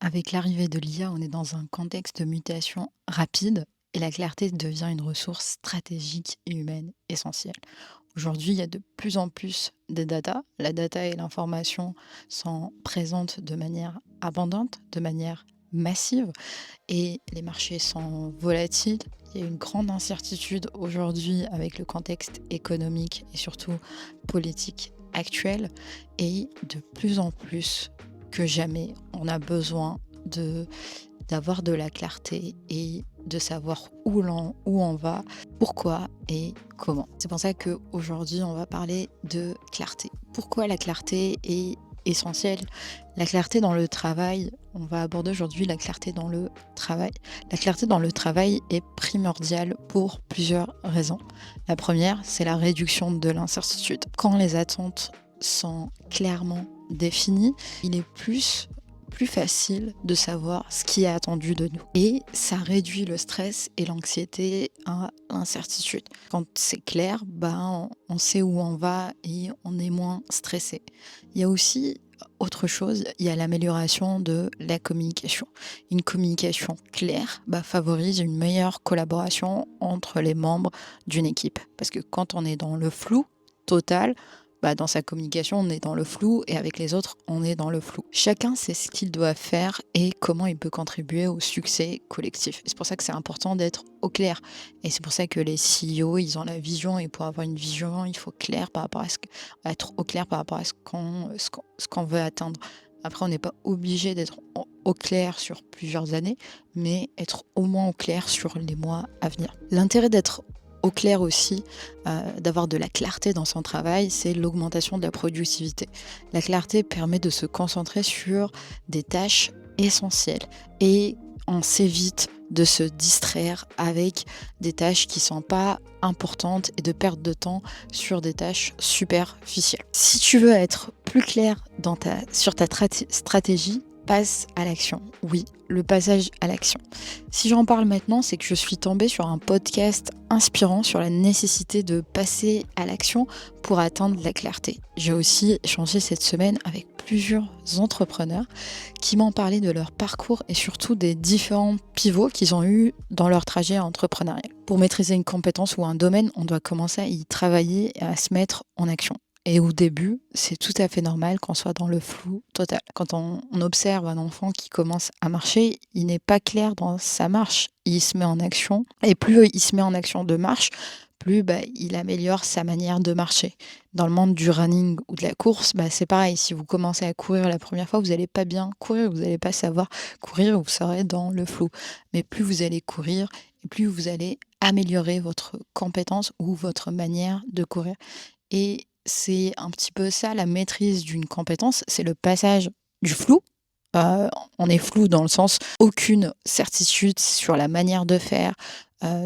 Avec l'arrivée de l'IA, on est dans un contexte de mutation rapide et la clarté devient une ressource stratégique et humaine essentielle. Aujourd'hui, il y a de plus en plus de data. La data et l'information sont présentes de manière abondante, de manière massive et les marchés sont volatiles. Il y a une grande incertitude aujourd'hui avec le contexte économique et surtout politique actuel et de plus en plus que jamais, on a besoin de d'avoir de la clarté et de savoir où on va, pourquoi et comment. C'est pour ça qu'aujourd'hui, on va parler de clarté. Pourquoi la clarté est essentielle? La clarté dans le travail, on va aborder aujourd'hui la clarté dans le travail. La clarté dans le travail est primordiale pour plusieurs raisons. La première, c'est la réduction de l'incertitude. Quand les attentes sont clairement définies, il est plus facile de savoir ce qui est attendu de nous. Et ça réduit le stress et l'anxiété à l'incertitude. Quand c'est clair, on sait où on va et on est moins stressé. Il y a aussi autre chose, il y a l'amélioration de la communication. Une communication claire favorise une meilleure collaboration entre les membres d'une équipe. Parce que quand on est dans le flou total, dans sa communication, on est dans le flou et avec les autres, on est dans le flou. Chacun sait ce qu'il doit faire et comment il peut contribuer au succès collectif. C'est pour ça que c'est important d'être au clair. Et c'est pour ça que les CEO, ils ont la vision et pour avoir une vision, il faut clair par rapport à être au clair par rapport à ce qu'on veut atteindre. Après, on n'est pas obligé d'être au clair sur plusieurs années, mais être au moins au clair sur les mois à venir. L'intérêt d'être au clair aussi, d'avoir de la clarté dans son travail, c'est l'augmentation de la productivité. La clarté permet de se concentrer sur des tâches essentielles et on s'évite de se distraire avec des tâches qui ne sont pas importantes et de perdre de temps sur des tâches superficielles. Si tu veux être plus clair sur ta stratégie, passe à l'action. Oui, le passage à l'action. Si j'en parle maintenant, c'est que je suis tombée sur un podcast inspirant sur la nécessité de passer à l'action pour atteindre la clarté. J'ai aussi échangé cette semaine avec plusieurs entrepreneurs qui m'ont parlé de leur parcours et surtout des différents pivots qu'ils ont eus dans leur trajet entrepreneurial. Pour maîtriser une compétence ou un domaine, on doit commencer à y travailler et à se mettre en action. Et au début, c'est tout à fait normal qu'on soit dans le flou total. Quand on observe un enfant qui commence à marcher, il n'est pas clair dans sa marche. Il se met en action. Et plus il se met en action de marche, plus il améliore sa manière de marcher. Dans le monde du running ou de la course, c'est pareil. Si vous commencez à courir la première fois, vous n'allez pas bien courir, vous n'allez pas savoir courir, vous serez dans le flou. Mais plus vous allez courir, et plus vous allez améliorer votre compétence ou votre manière de courir. Et c'est un petit peu ça, la maîtrise d'une compétence, c'est le passage du flou. On est flou dans le sens aucune certitude sur la manière de faire,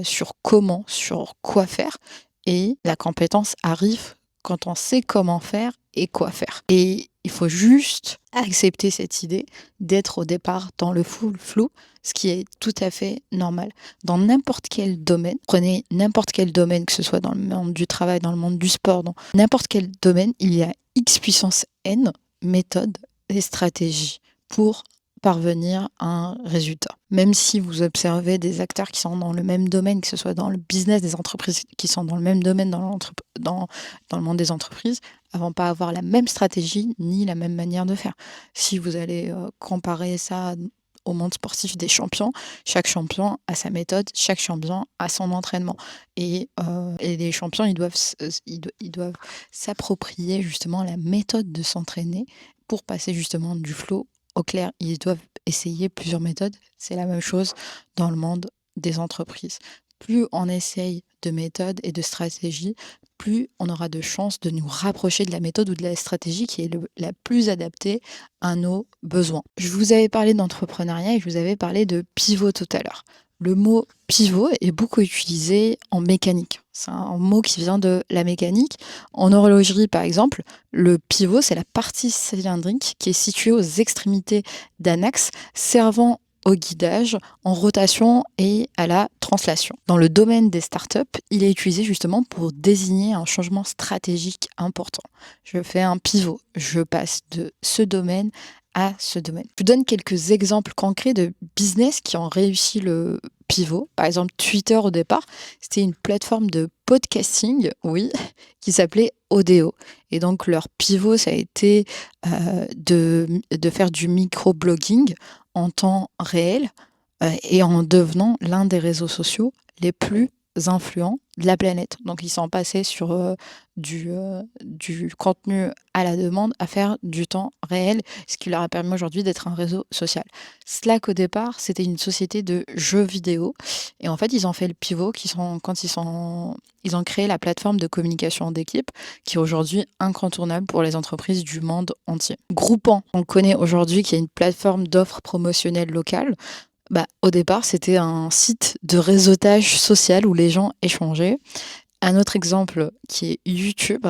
sur comment, sur quoi faire. Et la compétence arrive quand on sait comment faire et quoi faire. Et il faut juste accepter cette idée d'être au départ dans le flou, ce qui est tout à fait normal. Dans n'importe quel domaine, prenez n'importe quel domaine, que ce soit dans le monde du travail, dans le monde du sport, dans n'importe quel domaine, il y a X puissance N méthodes et stratégies pour parvenir à un résultat. Même si vous observez des acteurs qui sont dans le même domaine, que ce soit dans le business des entreprises qui sont dans le même domaine dans le monde des entreprises, elles vont pas avoir la même stratégie ni la même manière de faire. Si vous allez comparer ça au monde sportif des champions, chaque champion a sa méthode, chaque champion a son entraînement. Et les champions, ils doivent s'approprier justement la méthode de s'entraîner pour passer justement du flow au clair. Ils doivent essayer plusieurs méthodes. C'est la même chose dans le monde des entreprises. Plus on essaye de méthodes et de stratégies, plus on aura de chances de nous rapprocher de la méthode ou de la stratégie qui est la plus adaptée à nos besoins. Je vous avais parlé d'entrepreneuriat et je vous avais parlé de pivot tout à l'heure. Le mot pivot est beaucoup utilisé en mécanique. C'est un mot qui vient de la mécanique. En horlogerie, par exemple, le pivot, c'est la partie cylindrique qui est située aux extrémités d'un axe servant au guidage, en rotation et à la translation. Dans le domaine des startups, il est utilisé justement pour désigner un changement stratégique important. Je fais un pivot, je passe de ce domaine à ce domaine. Je vous donne quelques exemples concrets de business qui ont réussi le pivot. Par exemple, Twitter au départ, c'était une plateforme de podcasting, oui, qui s'appelait Odeo. Et donc leur pivot, ça a été de faire du microblogging en temps réel et en devenant l'un des réseaux sociaux les plus influents de la planète. Donc ils sont passés sur du contenu à la demande à faire du temps réel, ce qui leur a permis aujourd'hui d'être un réseau social. Slack au départ, c'était une société de jeux vidéo et en fait ils ont fait le pivot ils ont créé la plateforme de communication d'équipe qui est aujourd'hui incontournable pour les entreprises du monde entier. Groupon, on connaît aujourd'hui qu'il y a une plateforme d'offres promotionnelles locales. Au départ, c'était un site de réseautage social où les gens échangeaient. Un autre exemple qui est YouTube.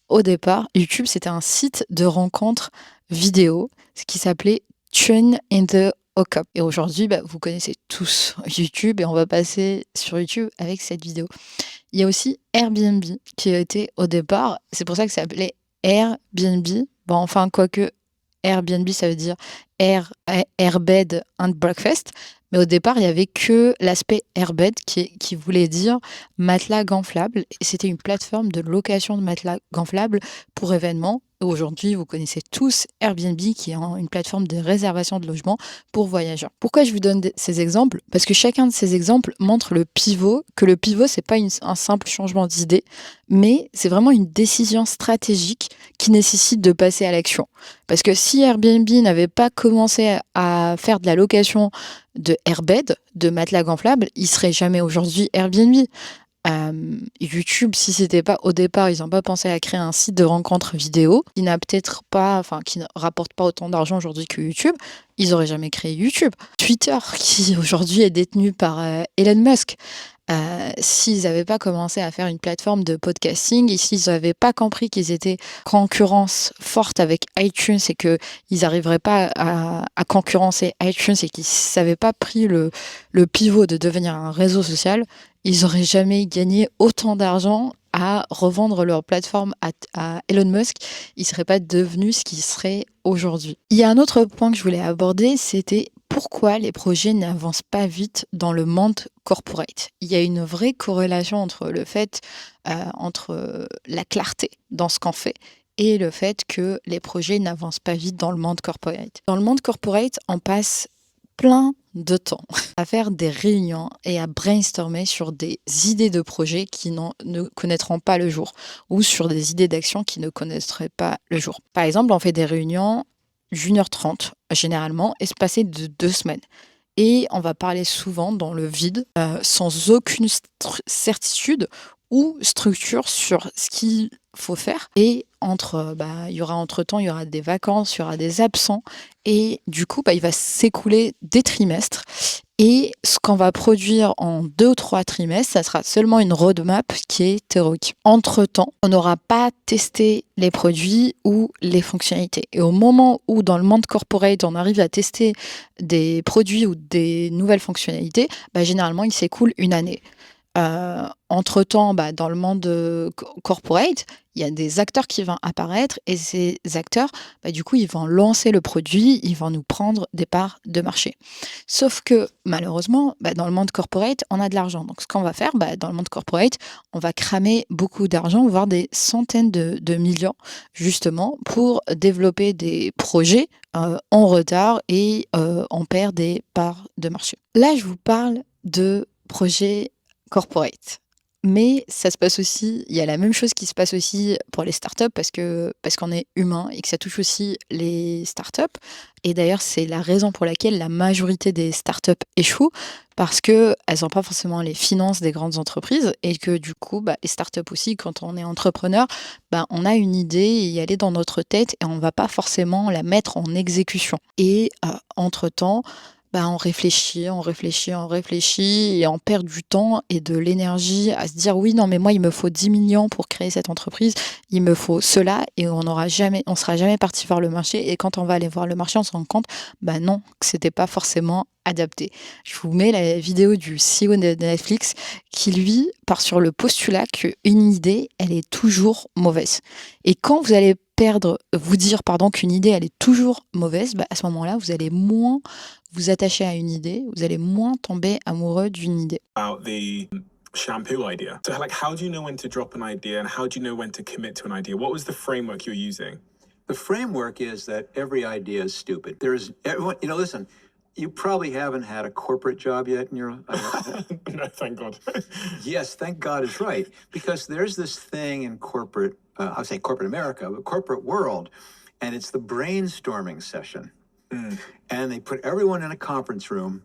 Au départ, YouTube, c'était un site de rencontres vidéo, ce qui s'appelait Tune in the Hookup. Et aujourd'hui, vous connaissez tous YouTube et on va passer sur YouTube avec cette vidéo. Il y a aussi Airbnb qui a été au départ, c'est pour ça que ça s'appelait Airbnb. Quoique Airbnb, ça veut dire Airbed and Breakfast. Mais au départ, il n'y avait que l'aspect airbed qui voulait dire matelas gonflable. Et c'était une plateforme de location de matelas gonflables pour événements. Et aujourd'hui, vous connaissez tous Airbnb, qui est une plateforme de réservation de logements pour voyageurs. Pourquoi je vous donne ces exemples? Parce que chacun de ces exemples montre que le pivot, c'est pas un simple changement d'idée, mais c'est vraiment une décision stratégique qui nécessite de passer à l'action. Parce que si Airbnb n'avait pas commencé à faire de la location de airbed, de matelas gonflables, il serait jamais aujourd'hui Airbnb. YouTube, si c'était pas au départ, ils n'ont pas pensé à créer un site de rencontres vidéo qui n'a peut-être pas, qui ne rapporte pas autant d'argent aujourd'hui que YouTube, ils auraient jamais créé YouTube. Twitter, qui aujourd'hui est détenu par Elon Musk, s'ils n'avaient pas commencé à faire une plateforme de podcasting et s'ils n'avaient pas compris qu'ils étaient concurrence forte avec iTunes et qu'ils n'arriveraient pas à concurrencer iTunes et qu'ils n'avaient pas pris le pivot de devenir un réseau social, ils n'auraient jamais gagné autant d'argent à revendre leur plateforme à Elon Musk. Ils ne seraient pas devenus ce qu'ils seraient aujourd'hui. Il y a un autre point que je voulais aborder, c'était pourquoi les projets n'avancent pas vite dans le monde corporate. Il y a une vraie corrélation entre entre la clarté dans ce qu'on fait et le fait que les projets n'avancent pas vite dans le monde corporate. Dans le monde corporate, on passe plein de temps à faire des réunions et à brainstormer sur des idées de projets qui ne connaîtront pas le jour ou sur des idées d'action qui ne connaîtraient pas le jour. Par exemple, on fait des réunions d'1h30 généralement, espacées de 2 semaines. Et on va parler souvent dans le vide, sans aucune certitude ou structure sur ce qu'il faut faire. Et il y aura entre-temps, il y aura des vacances, il y aura des absents. Et du coup, il va s'écouler des trimestres. Et ce qu'on va produire en 2 ou 3 trimestres, ça sera seulement une roadmap qui est théorique. Entre-temps, on n'aura pas testé les produits ou les fonctionnalités. Et au moment où, dans le monde corporate, on arrive à tester des produits ou des nouvelles fonctionnalités, généralement, il s'écoule une année. Entre-temps, dans le monde corporate, il y a des acteurs qui vont apparaître et ces acteurs, du coup, ils vont lancer le produit, ils vont nous prendre des parts de marché. Sauf que malheureusement, dans le monde corporate, on a de l'argent. Donc ce qu'on va faire, dans le monde corporate, on va cramer beaucoup d'argent, voire des centaines de millions, justement, pour développer des projets en retard et on perd des parts de marché. Là, je vous parle de projets corporate. Mais ça se passe aussi, il y a la même chose qui se passe aussi pour les startups parce qu'on est humain et que ça touche aussi les startups. Et d'ailleurs, c'est la raison pour laquelle la majorité des startups échouent parce qu'elles n'ont pas forcément les finances des grandes entreprises et que du coup, les startups aussi, quand on est entrepreneur, on a une idée et elle est dans notre tête et on ne va pas forcément la mettre en exécution. Et entre-temps, on réfléchit et on perd du temps et de l'énergie à se dire oui, non, mais moi, il me faut 10 millions pour créer cette entreprise, il me faut cela et on sera jamais parti voir le marché. Et quand on va aller voir le marché, on se rend compte, non, que c'était pas forcément adapté. Je vous mets la vidéo du CEO de Netflix qui, lui, part sur le postulat qu'une idée, elle est toujours mauvaise. Et quand vous allez vous dire pardon qu'une idée elle est toujours mauvaise, bah, à ce moment-là, vous allez moins vous attacher à une idée, vous allez moins tomber amoureux d'une idée. About the shampoo idea. So, like, how do you know when to drop an idea and how do you know when to commit to an idea? What was the framework you're using? The framework is that every idea is stupid. There's everyone, listen, you probably haven't had a corporate job yet in your No, thank God. yes, thank God is right. Because there's this thing in corporate, I would say corporate America, but corporate world, and it's the brainstorming session. And they put everyone in a conference room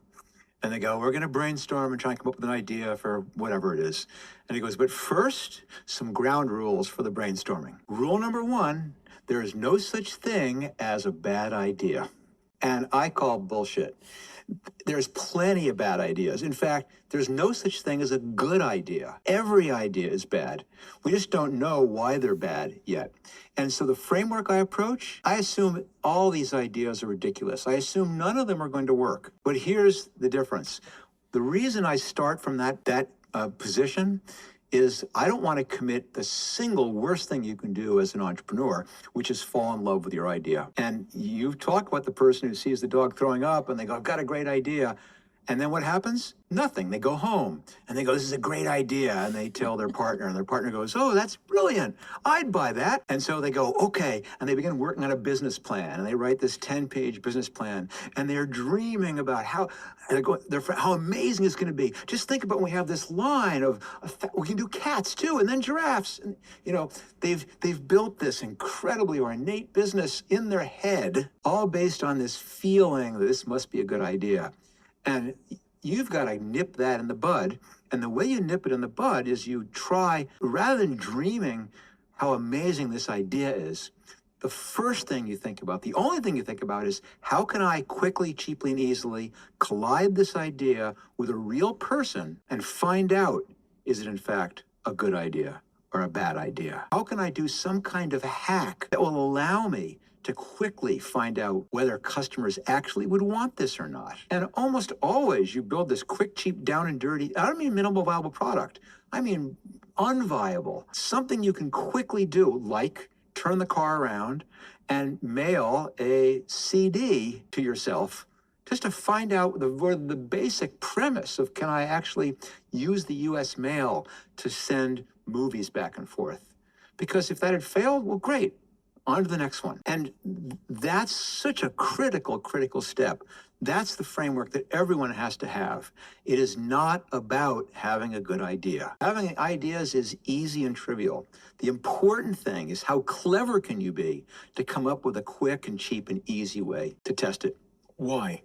and they go, we're going to brainstorm and try and come up with an idea for whatever it is. And he goes, but first, some ground rules for the brainstorming. Rule number one, there is no such thing as a bad idea. And I call bullshit. There's plenty of bad ideas. In fact, there's no such thing as a good idea. Every idea is bad. We just don't know why they're bad yet. And so the framework I approach, I assume all these ideas are ridiculous. I assume none of them are going to work. But here's the difference. The reason I start from that position is I don't want to commit the single worst thing you can do as an entrepreneur, which is fall in love with your idea. And you talk about the person who sees the dog throwing up and they go, I've got a great idea. And then what happens? Nothing. They go home and they go, this is a great idea. And they tell their partner, and their partner goes, oh, that's brilliant. I'd buy that. And so they go, okay. And they begin working on a business plan. And they write this 10-page business plan. And they're dreaming about how amazing it's going to be. Just think about when we have this line of, we can do cats too, and then giraffes. And, they've built this incredibly ornate business in their head, all based on this feeling that this must be a good idea. And you've got to nip that in the bud. And the way you nip it in the bud is you try, rather than dreaming how amazing this idea is, the first thing you think about, the only thing you think about is how can I quickly, cheaply, and easily collide this idea with a real person and find out, is it in fact a good idea or a bad idea? How can I do some kind of hack that will allow me to quickly find out whether customers actually would want this or not? And almost always you build this quick, cheap, down and dirty, I don't mean minimal viable product, I mean unviable, something you can quickly do, like turn the car around and mail a CD to yourself just to find out the basic premise of, can I actually use the US mail to send movies back and forth? Because if that had failed, well, great. On to the next one. And that's such a critical step. That's the framework that everyone has to have. It is not about having a good idea. Having ideas is easy and trivial. The important thing is how clever can you be to come up with a quick and cheap and easy way to test it. Why?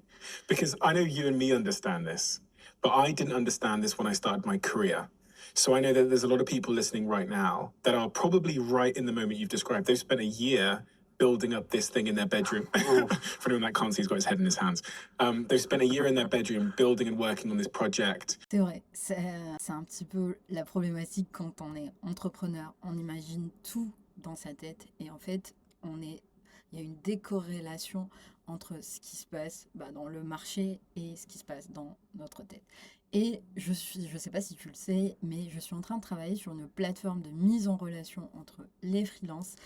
Because I know you and me understand this, but I didn't understand this when I started my career. So I know that there's a lot of people listening right now that are probably right in the moment you've described. They've spent a year building up this thing in their bedroom. For anyone that can't see, he's got his head in his hands. They've spent a year in their bedroom building and working on this project. C'est vrai, c'est un petit peu la problématique quand on est entrepreneur. On imagine tout dans sa tête et en fait, il y a une décorrélation entre ce qui se passe dans le marché et ce qui se passe dans notre tête. Et je sais pas si tu le sais, mais je suis en train de travailler sur une plateforme de mise en relation entre les freelances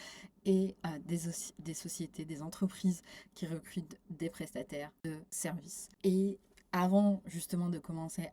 et des sociétés, des entreprises qui recrutent des prestataires de services. Et avant justement de commencer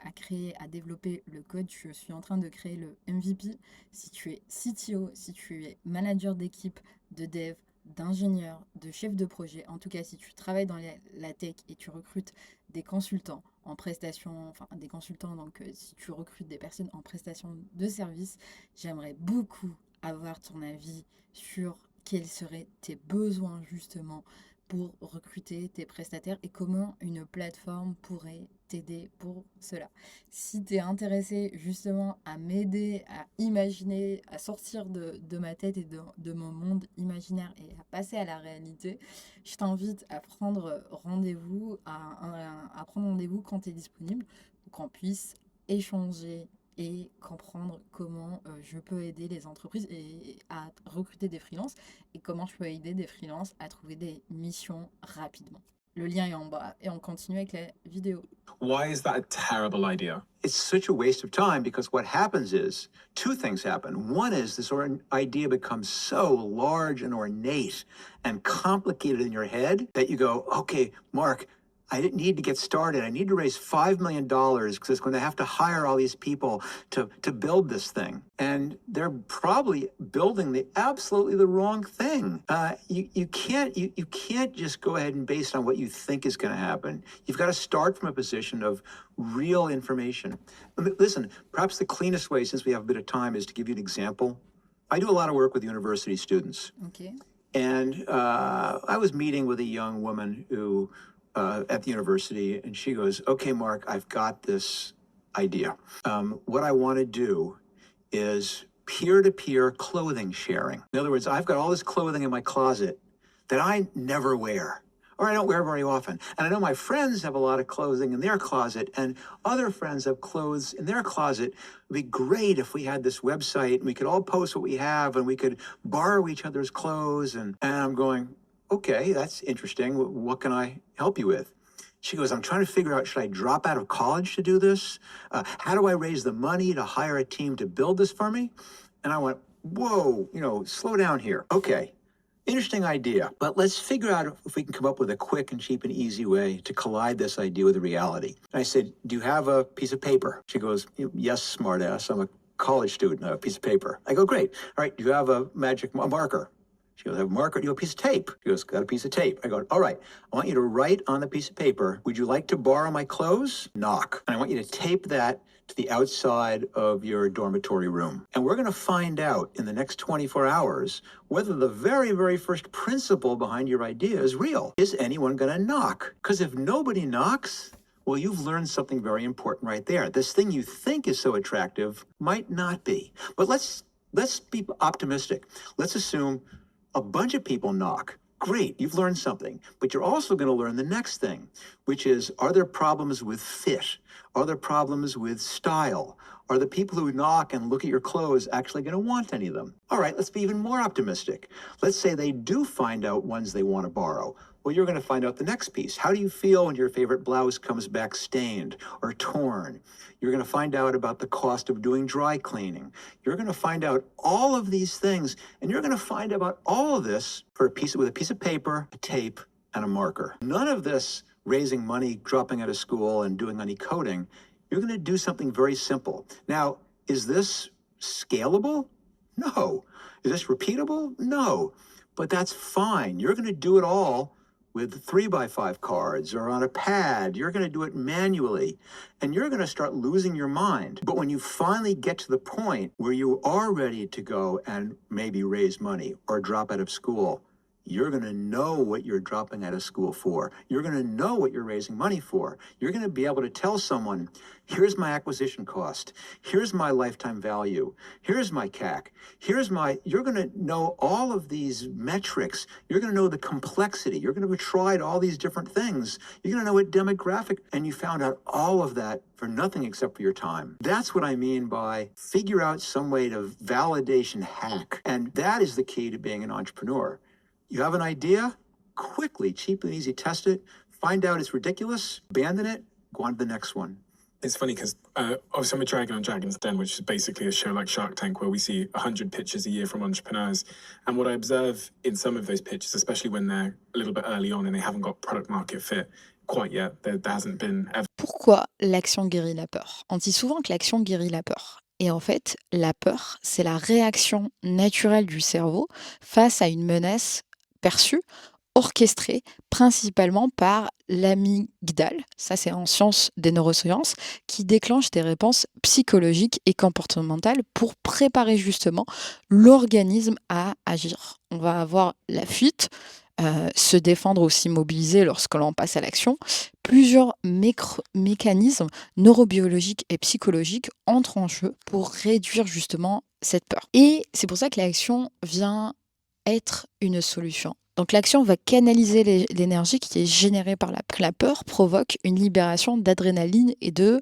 à développer le code, je suis en train de créer le MVP. Si tu es CTO, si tu es manager d'équipe, de dev, d'ingénieur, de chef de projet, en tout cas si tu travailles dans la tech et tu recrutes des consultants en prestation, enfin des consultants, donc si tu recrutes des personnes en prestation de service, j'aimerais beaucoup avoir ton avis sur quels seraient tes besoins justement pour recruter tes prestataires et comment une plateforme pourrait t'aider pour cela. Si tu es intéressé justement à m'aider à imaginer, à sortir de ma tête et de mon monde imaginaire et à passer à la réalité, je t'invite à prendre rendez-vous, à prendre rendez-vous quand tu es disponible pour qu'on puisse échanger et comprendre comment je peux aider les entreprises et à recruter des freelances et comment je peux aider des freelances à trouver des missions rapidement. Le lien est en bas et on continue avec la vidéo. Why is that a terrible idea? It's such a waste of time because what happens is two things happen. One is this idea becomes so large and ornate and complicated in your head that you go, okay, Mark, I didn't need to get started. I need to raise $5 million because it's going to have to hire all these people to build this thing. And they're probably building absolutely the wrong thing. You can't just go ahead and base on what you think is going to happen. You've got to start from a position of real information. Listen, perhaps the cleanest way, since we have a bit of time, is to give you an example. I do a lot of work with university students. Ok. And I was meeting with a young woman who at the university, and she goes, okay, Mark, I've got this idea. What I want to do is peer-to-peer clothing sharing. In other words, I've got all this clothing in my closet that I never wear, or I don't wear very often. And I know my friends have a lot of clothing in their closet, and other friends have clothes in their closet. It'd be great if we had this website and we could all post what we have and we could borrow each other's clothes. And I'm going, okay, that's interesting. What can I help you with? She goes, I'm trying to figure out, should I drop out of college to do this? How do I raise the money to hire a team to build this for me? And I went, whoa, slow down here. Okay, interesting idea, but let's figure out if we can come up with a quick and cheap and easy way to collide this idea with the reality. And I said, do you have a piece of paper? She goes, yes, smartass, I'm a college student, I have a piece of paper. I go, great. All right, do you have a magic marker? She goes, I have a marker. Do you have a piece of tape? She goes, got a piece of tape. I go, all right, I want you to write on the piece of paper, would you like to borrow my clothes? Knock. And I want you to tape that to the outside of your dormitory room. And we're going to find out in the next 24 hours whether the very, very first principle behind your idea is real. Is anyone going to knock? Because if nobody knocks, well, you've learned something very important right there. This thing you think is so attractive might not be. But let's be optimistic. Let's assume a bunch of people knock. Great, you've learned something. But you're also going to learn the next thing, which is, are there problems with fit? Are there problems with style? Are the people who knock and look at your clothes actually going to want any of them? All right, let's be even more optimistic. Let's say they do find out ones they want to borrow. Well, you're going to find out the next piece. How do you feel when your favorite blouse comes back stained or torn? You're going to find out about the cost of doing dry cleaning. You're going to find out all of these things, and you're going to find about all of this with a piece of paper, a tape, and a marker. None of this raising money, dropping out of school, and doing any coding. You're going to do something very simple. Now, is this scalable? No. Is this repeatable? No. But that's fine. You're going to do it all with 3x5 cards or on a pad. You're going to do it manually, and you're going to start losing your mind. But when you finally get to the point where you are ready to go and maybe raise money or drop out of school, you're going to know what you're dropping out of school for. You're going to know what you're raising money for. You're going to be able to tell someone, here's my acquisition cost. Here's my lifetime value. Here's my CAC. You're going to know all of these metrics. You're going to know the complexity. You're going to have tried all these different things. You're going to know what demographic, and you found out all of that for nothing except for your time. That's what I mean by figure out some way to validation hack. And that is the key to being an entrepreneur. You have an idea, quickly, cheap and easy, test it, find out it's ridiculous, abandon it, go on to the next one. It's funny because obviously I'm a Dragon on Dragon's Den, which is basically a show like Shark Tank where we see 100 pitches a year from entrepreneurs. And what I observe in some of those pitches, especially when they're a little bit early on and they haven't got product market fit quite yet, there hasn't been ever. Pourquoi l'action guérit la peur? On dit souvent que l'action guérit la peur. Et en fait, la peur, c'est la réaction naturelle du cerveau face à une menace perçue, orchestrée principalement par l'amygdale, ça c'est en sciences des neurosciences, qui déclenche des réponses psychologiques et comportementales pour préparer justement l'organisme à agir. On va avoir la fuite, se défendre ou s'immobiliser lorsque l'on passe à l'action. Plusieurs mécanismes neurobiologiques et psychologiques entrent en jeu pour réduire justement cette peur. Et c'est pour ça que l'action vient être une solution. Donc l'action va canaliser l'énergie qui est générée par la peur. La peur provoque une libération d'adrénaline et de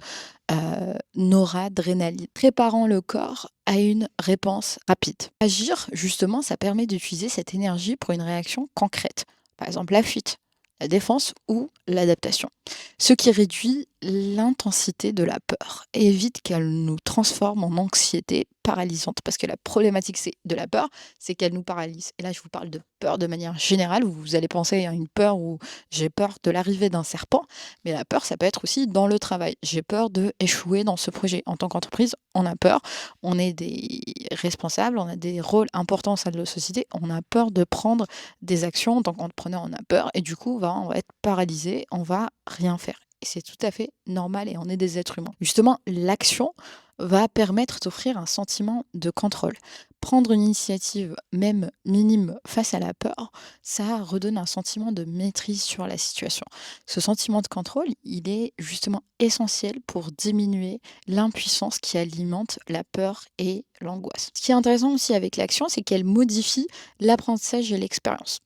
noradrénaline, préparant le corps à une réponse rapide. Agir, justement, ça permet d'utiliser cette énergie pour une réaction concrète. Par exemple, la fuite, la défense ou l'adaptation. Ce qui réduit l'intensité de la peur et évite qu'elle nous transforme en anxiété paralysante. Parce que la problématique de la peur, c'est qu'elle nous paralyse. Et là, je vous parle de peur de manière générale. Vous allez penser à une peur où j'ai peur de l'arrivée d'un serpent. Mais la peur, ça peut être aussi dans le travail. J'ai peur d'échouer dans ce projet. En tant qu'entreprise, on a peur. On est des responsables, on a des rôles importants au sein de la société. On a peur de prendre des actions. En tant qu'entrepreneur, on a peur. Et du coup, on va être paralysé, on va rien faire. Et c'est tout à fait normal et on est des êtres humains. Justement, l'action va permettre d'offrir un sentiment de contrôle. Prendre une initiative, même minime, face à la peur, ça redonne un sentiment de maîtrise sur la situation. Ce sentiment de contrôle, il est justement essentiel pour diminuer l'impuissance qui alimente la peur et l'angoisse. Ce qui est intéressant aussi avec l'action, c'est qu'elle modifie l'apprentissage et l'expérience.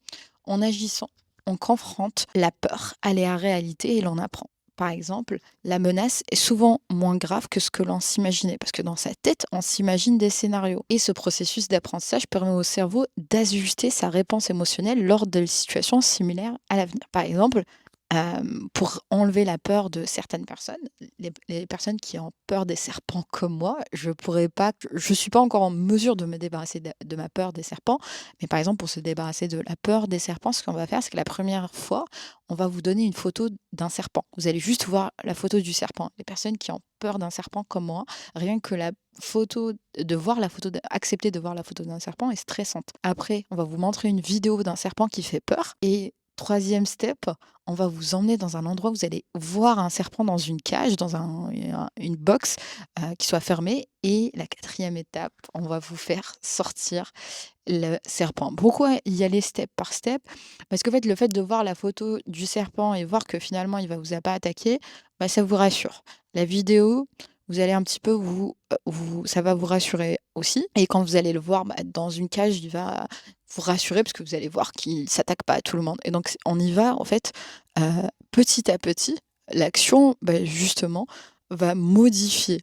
En agissant, on confronte la peur à la réalité et l'on apprend. Par exemple, la menace est souvent moins grave que ce que l'on s'imaginait, parce que dans sa tête, on s'imagine des scénarios. Et ce processus d'apprentissage permet au cerveau d'ajuster sa réponse émotionnelle lors de situations similaires à l'avenir. Par exemple, pour enlever la peur de certaines personnes, les personnes qui ont peur des serpents comme moi, je suis pas encore en mesure de me débarrasser de ma peur des serpents, mais par exemple, pour se débarrasser de la peur des serpents, ce qu'on va faire, c'est que la première fois, on va vous donner une photo d'un serpent. Vous allez juste voir la photo du serpent. Les personnes qui ont peur d'un serpent comme moi, rien que la photo, accepter de voir la photo d'un serpent est stressante. Après, on va vous montrer une vidéo d'un serpent qui fait peur et troisième step, on va vous emmener dans un endroit où vous allez voir un serpent dans une cage, dans une box qui soit fermée. Et la quatrième étape, on va vous faire sortir le serpent. Pourquoi y aller step par step? Parce qu'en fait, le fait de voir la photo du serpent et voir que finalement il vous a pas attaqué, ça vous rassure. La vidéo, vous allez un petit peu ça va vous rassurer aussi. Et quand vous allez le voir dans une cage, il va vous rassurer parce que vous allez voir qu'il s'attaque pas à tout le monde. Et donc on y va en fait petit à petit. L'action, justement, va modifier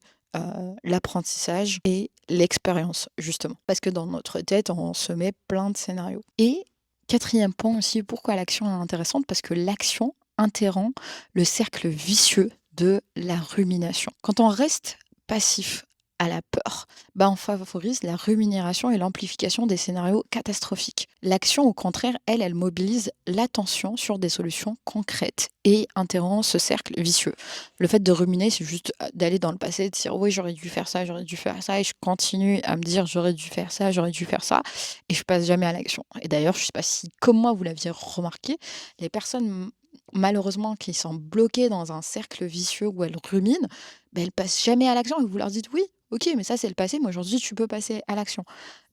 l'apprentissage et l'expérience, justement. Parce que dans notre tête, on se met plein de scénarios. Et quatrième point aussi, pourquoi l'action est intéressante? Parce que l'action interrompt le cercle vicieux de la rumination. Quand on reste passif à la peur, on favorise la rumination et l'amplification des scénarios catastrophiques. L'action, au contraire, elle mobilise l'attention sur des solutions concrètes et interrompt ce cercle vicieux. Le fait de ruminer, c'est juste d'aller dans le passé, de dire oui, j'aurais dû faire ça, et je continue à me dire j'aurais dû faire ça, et je passe jamais à l'action. Et d'ailleurs, je sais pas si, comme moi, vous l'aviez remarqué, les personnes malheureusement qui sont bloquées dans un cercle vicieux où elles ruminent, elles passent jamais à l'action et vous leur dites oui, ok, mais ça c'est le passé, mais aujourd'hui tu peux passer à l'action.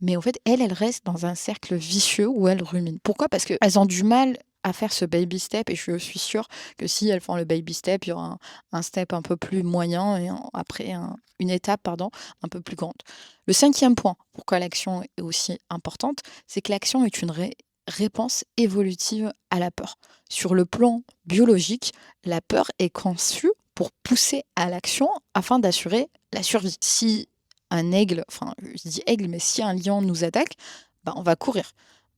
Mais en fait, elles restent dans un cercle vicieux où elles ruminent. Pourquoi? Parce qu'elles ont du mal à faire ce baby step et je suis sûre que si elles font le baby step, il y aura un step un peu plus moyen et après une étape un peu plus grande. Le cinquième point, pourquoi l'action est aussi importante, c'est que l'action est une réponse évolutive à la peur. Sur le plan biologique, la peur est conçue pour pousser à l'action afin d'assurer la survie. Si un aigle, enfin je dis aigle, mais si un lion nous attaque, on va courir.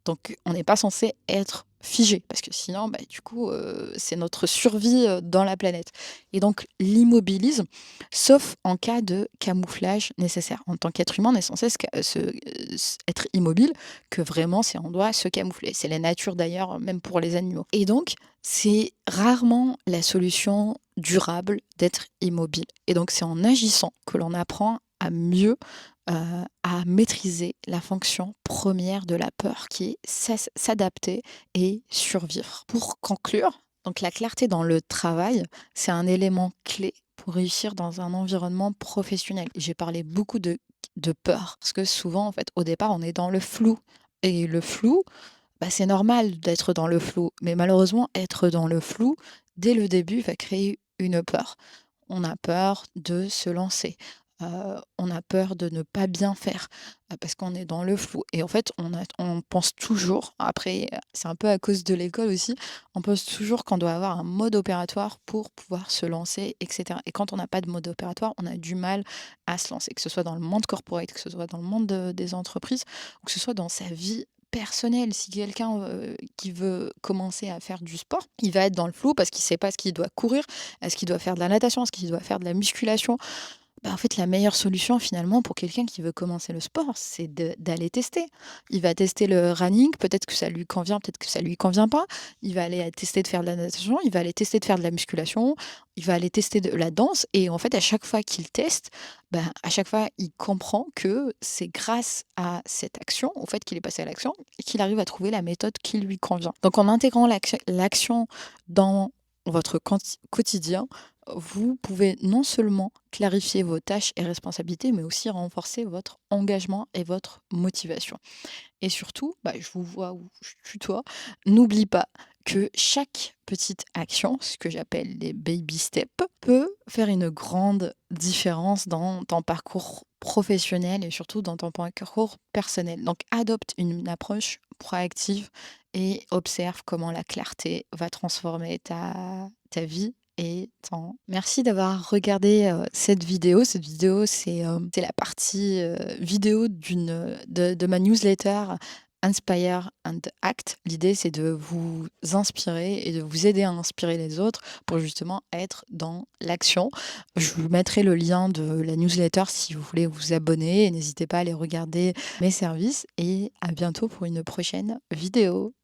Donc on n'est pas censé être figé, parce que sinon, du coup, c'est notre survie dans la planète. Et donc l'immobilisme, sauf en cas de camouflage nécessaire. En tant qu'être humain, on est censé être immobile, que vraiment si on doit se camoufler. C'est la nature d'ailleurs, même pour les animaux. Et donc, c'est rarement la solution durable d'être immobile. Et donc c'est en agissant que l'on apprend à mieux à maîtriser la fonction première de la peur qui est s'adapter et survivre. Pour conclure, donc la clarté dans le travail, c'est un élément clé pour réussir dans un environnement professionnel. J'ai parlé beaucoup de peur parce que souvent, en fait, au départ, on est dans le flou. Et le flou, c'est normal d'être dans le flou. Mais malheureusement, être dans le flou, dès le début, va créer une peur. On a peur de se lancer. On a peur de ne pas bien faire, parce qu'on est dans le flou et en fait, on pense toujours après, c'est un peu à cause de l'école aussi, on pense toujours qu'on doit avoir un mode opératoire pour pouvoir se lancer et cetera et quand on n'a pas de mode opératoire, on a du mal à se lancer, que ce soit dans le monde corporate, que ce soit dans le monde des entreprises ou que ce soit dans sa vie personnel. Si quelqu'un qui veut commencer à faire du sport, il va être dans le flou parce qu'il ne sait pas ce qu'il doit courir, est-ce qu'il doit faire de la natation, est-ce qu'il doit faire de la musculation. Bah, en fait, la meilleure solution finalement pour quelqu'un qui veut commencer le sport, c'est d'aller tester. Il va tester le running, peut-être que ça lui convient, peut-être que ça lui convient pas. Il va aller tester de faire de la natation, il va aller tester de faire de la musculation, il va aller tester de la danse. Et en fait, à chaque fois qu'il teste, bah, à chaque fois, il comprend que c'est grâce à cette action, au fait qu'il est passé à l'action, qu'il arrive à trouver la méthode qui lui convient. Donc en intégrant l'action dans votre quotidien, vous pouvez non seulement clarifier vos tâches et responsabilités, mais aussi renforcer votre engagement et votre motivation. Et surtout, bah, je vous vois ou je tutoie, n'oublie pas que chaque petite action, ce que j'appelle les baby steps, peut faire une grande différence dans ton parcours professionnel et surtout dans ton parcours personnel. Donc adopte une approche proactive et observe comment la clarté va transformer ta vie et temps. Merci d'avoir regardé cette vidéo. Cette vidéo, c'est la partie vidéo de ma newsletter Inspire and Act. L'idée, c'est de vous inspirer et de vous aider à inspirer les autres pour justement être dans l'action. Je vous mettrai le lien de la newsletter si vous voulez vous abonner. Et n'hésitez pas à aller regarder mes services et à bientôt pour une prochaine vidéo.